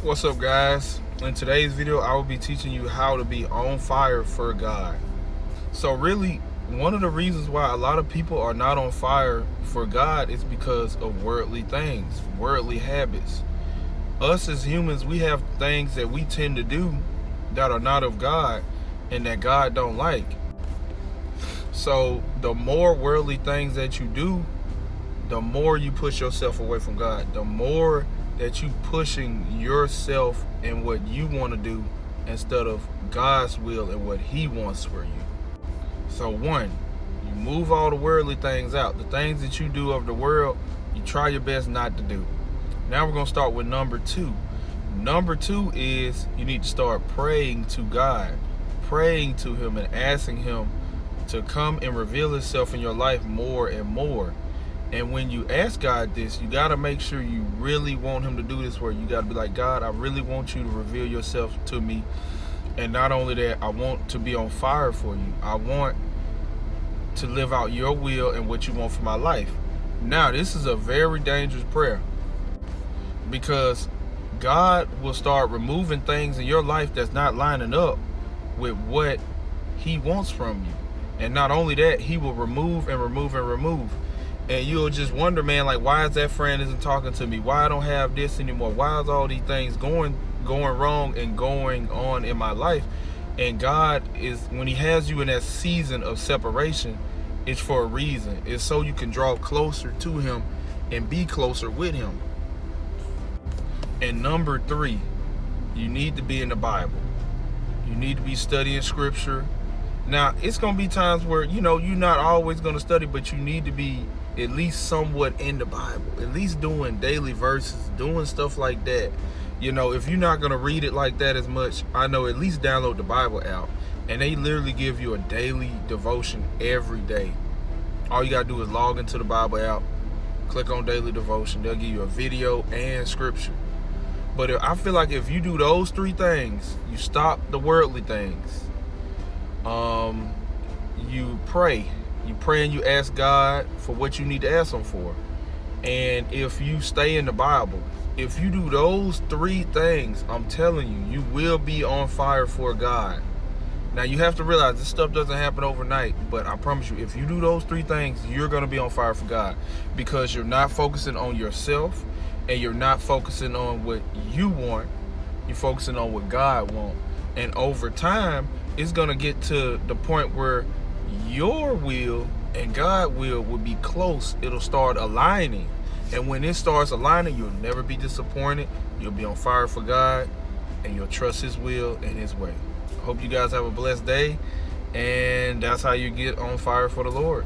What's up, guys? In today's video, I will be teaching you how to be on fire for God. So really, one of the reasons why a lot of people are not on fire for God is because of worldly things, worldly habits. Us as humans, we have things that we tend to do that are not of God and that God don't like. So the more worldly things that you do, the more you push yourself away from God, the more that you pushing yourself and what you want to do instead of God's will and what He wants for you. So one, you move all the worldly things out. The things that you do of the world, you try your best not to do. Now we're going to start with number two. Number two is you need to start praying to God, praying to Him and asking Him to come and reveal Himself in your life more and more. And when you ask God this, you got to make sure you really want Him to do this work. You got to be like, God, I really want you to reveal yourself to me. And not only that, I want to be on fire for you. I want to live out your will and what you want for my life. Now, this is a very dangerous prayer because God will start removing things in your life that's not lining up with what He wants from you. And not only that, He will remove and remove and remove. And you'll just wonder, man, like, why is that friend isn't talking to me? Why I don't have this anymore? Why is all these things going wrong and going on in my life? And God is, when He has you in that season of separation, it's for a reason. It's so you can draw closer to Him and be closer with Him. And number three, you need to be in the Bible. You need to be studying scripture. Now, it's going to be times where, you're not always going to study, but you need to be at least somewhat in the Bible, at least doing daily verses, doing stuff like that. If you're not going to read it like that as much, I know, at least download the Bible app, and they literally give you a daily devotion every day. All you got to do is log into the Bible app, click on daily devotion. They'll give you a video and scripture. But I feel like if you do those three things, you stop the worldly things. You pray. You pray and you ask God for what you need to ask Him for. And if you stay in the Bible, if you do those three things, I'm telling you, you will be on fire for God. Now, you have to realize this stuff doesn't happen overnight, but I promise you, if you do those three things, you're going to be on fire for God, because you're not focusing on yourself and you're not focusing on what you want. You're focusing on what God wants. And over time, it's going to get to the point where your will and God will be close. It'll start aligning. And when it starts aligning, you'll never be disappointed. You'll be on fire for God, and you'll trust His will and His way. I hope you guys have a blessed day, and that's how you get on fire for the Lord.